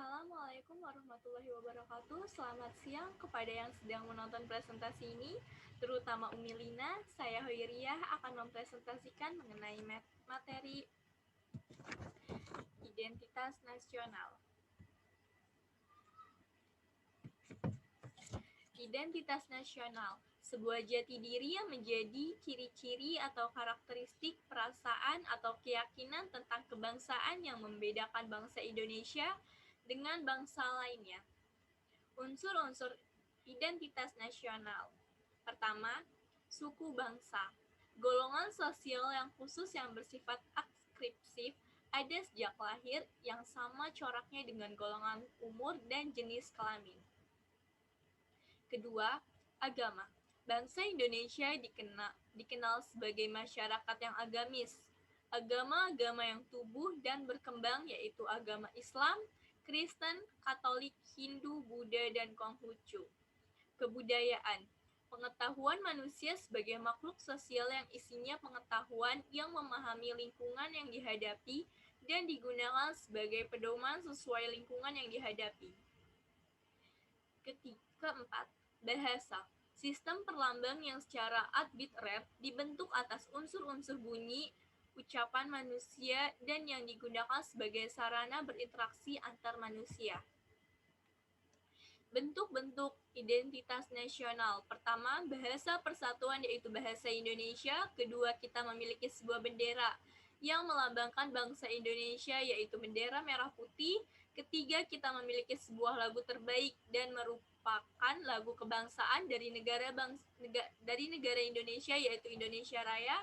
Assalamualaikum warahmatullahi wabarakatuh. Selamat siang kepada yang sedang menonton presentasi ini, terutama Umi Lina. Saya Hoiriyah akan mempresentasikan mengenai materi identitas nasional. Identitas nasional, sebuah jati diri yang menjadi ciri-ciri atau karakteristik perasaan atau keyakinan tentang kebangsaan yang membedakan bangsa Indonesia dengan bangsa lainnya. Unsur-unsur identitas nasional. Pertama, suku bangsa. Golongan sosial yang khusus yang bersifat adskripsif ada sejak lahir yang sama coraknya dengan golongan umur dan jenis kelamin. Kedua, agama. Bangsa Indonesia dikenal sebagai masyarakat yang agamis. Agama-agama yang tumbuh dan berkembang yaitu agama Islam, Kristen, Katolik, Hindu, Buddha, dan Konghucu. Kebudayaan. Pengetahuan manusia sebagai makhluk sosial yang isinya pengetahuan yang memahami lingkungan yang dihadapi dan digunakan sebagai pedoman sesuai lingkungan yang dihadapi. Keempat, bahasa. Sistem perlambang yang secara ad-bit-rate dibentuk atas unsur-unsur bunyi, ucapan manusia, dan yang digunakan sebagai sarana berinteraksi antar manusia. Bentuk-bentuk identitas nasional. Pertama, bahasa persatuan yaitu bahasa Indonesia. Kedua, kita memiliki sebuah bendera yang melambangkan bangsa Indonesia yaitu bendera merah putih. Ketiga, kita memiliki sebuah lagu terbaik dan merupakan lagu kebangsaan dari negara Indonesia yaitu Indonesia Raya.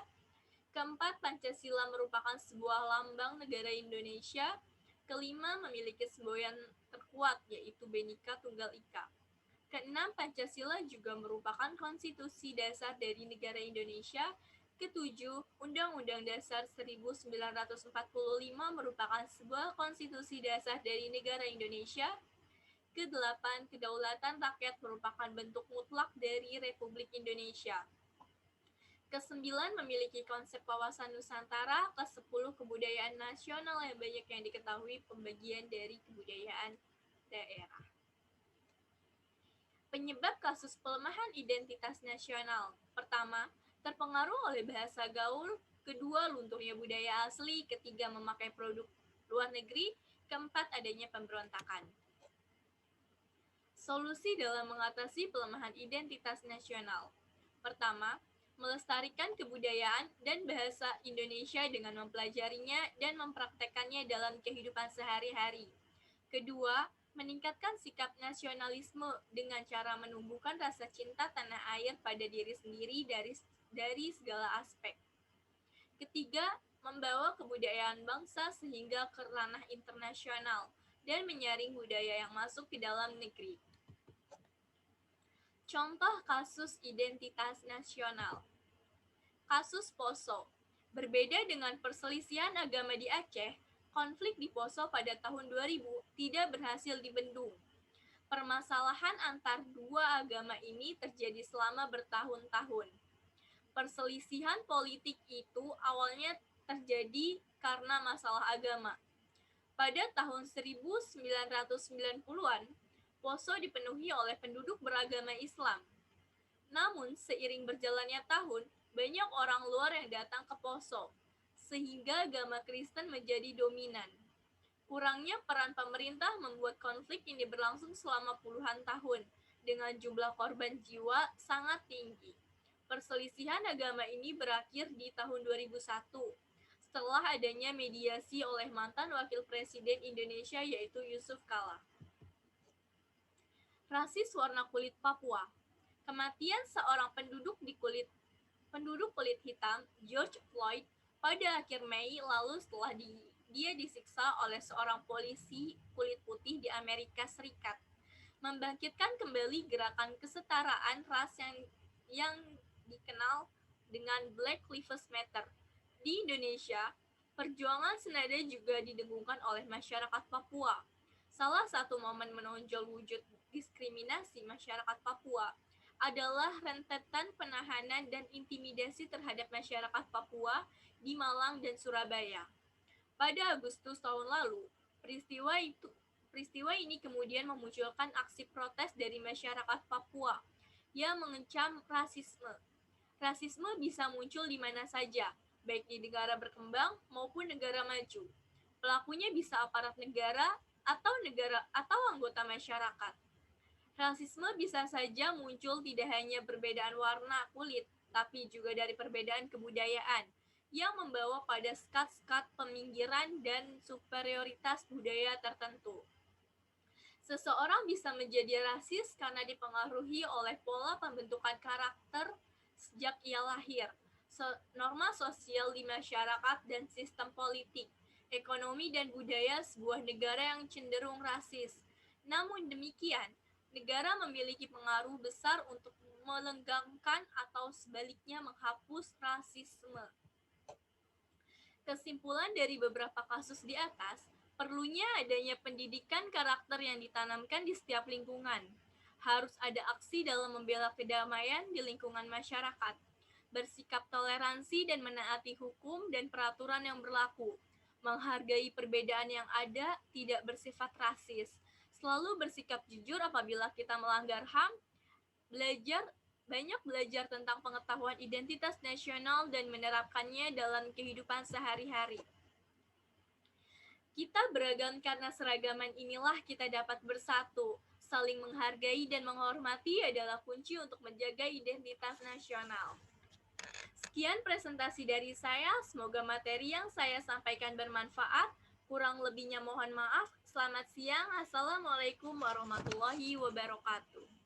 Keempat, Pancasila merupakan sebuah lambang negara Indonesia. Kelima, memiliki semboyan terkuat yaitu Bhinneka Tunggal Ika. Keenam, Pancasila juga merupakan konstitusi dasar dari negara Indonesia. Ketujuh, Undang-Undang Dasar 1945 merupakan sebuah konstitusi dasar dari negara Indonesia. Kedelapan, kedaulatan rakyat merupakan bentuk mutlak dari Republik Indonesia. Kesembilan, memiliki konsep wawasan Nusantara. Kesepuluh, kebudayaan nasional yang banyak yang diketahui pembagian dari kebudayaan daerah. Penyebab kasus pelemahan identitas nasional. Pertama, terpengaruh oleh bahasa gaul. Kedua, lunturnya budaya asli. Ketiga, memakai produk luar negeri. Keempat, adanya pemberontakan. Solusi dalam mengatasi pelemahan identitas nasional. Pertama, melestarikan kebudayaan dan bahasa Indonesia dengan mempelajarinya dan mempraktekannya dalam kehidupan sehari-hari. Kedua, meningkatkan sikap nasionalisme dengan cara menumbuhkan rasa cinta tanah air pada diri sendiri dari segala aspek. Ketiga, membawa kebudayaan bangsa sehingga ke ranah internasional dan menyaring budaya yang masuk ke dalam negeri. Contoh kasus identitas nasional. Kasus Poso. Berbeda dengan perselisihan agama di Aceh, konflik di Poso pada tahun 2000 tidak berhasil dibendung. Permasalahan antar dua agama ini terjadi selama bertahun-tahun. Perselisihan politik itu awalnya terjadi karena masalah agama. Pada tahun 1990-an, Poso dipenuhi oleh penduduk beragama Islam. Namun, seiring berjalannya tahun, banyak orang luar yang datang ke Poso, sehingga agama Kristen menjadi dominan. Kurangnya peran pemerintah membuat konflik ini berlangsung selama puluhan tahun, dengan jumlah korban jiwa sangat tinggi. Perselisihan agama ini berakhir di tahun 2001, setelah adanya mediasi oleh mantan Wakil Presiden Indonesia yaitu Yusuf Kala. Rasis warna kulit Papua. Kematian seorang penduduk kulit hitam, George Floyd, pada akhir Mei lalu setelah dia disiksa oleh seorang polisi kulit putih di Amerika Serikat, membangkitkan kembali gerakan kesetaraan ras yang dikenal dengan Black Lives Matter. Di Indonesia, perjuangan senada juga didengungkan oleh masyarakat Papua. Salah satu momen menonjol wujud diskriminasi masyarakat Papua adalah rentetan penahanan dan intimidasi terhadap masyarakat Papua di Malang dan Surabaya. Pada Agustus tahun lalu, peristiwa Peristiwa ini kemudian memunculkan aksi protes dari masyarakat Papua yang mengecam rasisme. Rasisme bisa muncul di mana saja, baik di negara berkembang maupun negara maju. Pelakunya bisa aparat negara atau anggota masyarakat. Rasisme bisa saja muncul tidak hanya perbedaan warna kulit, tapi juga dari perbedaan kebudayaan yang membawa pada skat-skat peminggiran dan superioritas budaya tertentu. Seseorang bisa menjadi rasis karena dipengaruhi oleh pola pembentukan karakter sejak ia lahir, norma sosial di masyarakat dan sistem politik, ekonomi dan budaya sebuah negara yang cenderung rasis. Namun demikian, negara memiliki pengaruh besar untuk melenggangkan atau sebaliknya menghapus rasisme. Kesimpulan dari beberapa kasus di atas, perlunya adanya pendidikan karakter yang ditanamkan di setiap lingkungan. Harus ada aksi dalam membela kedamaian di lingkungan masyarakat. Bersikap toleransi dan menaati hukum dan peraturan yang berlaku. Menghargai perbedaan yang ada, tidak bersifat rasis. Selalu bersikap jujur apabila kita melanggar HAM. Banyak belajar tentang pengetahuan identitas nasional dan menerapkannya dalam kehidupan sehari-hari. Kita beragam karena seragaman inilah kita dapat bersatu. Saling menghargai dan menghormati adalah kunci untuk menjaga identitas nasional. Sekian presentasi dari saya, semoga materi yang saya sampaikan bermanfaat. Kurang lebihnya mohon maaf. Selamat siang, Assalamualaikum warahmatullahi wabarakatuh.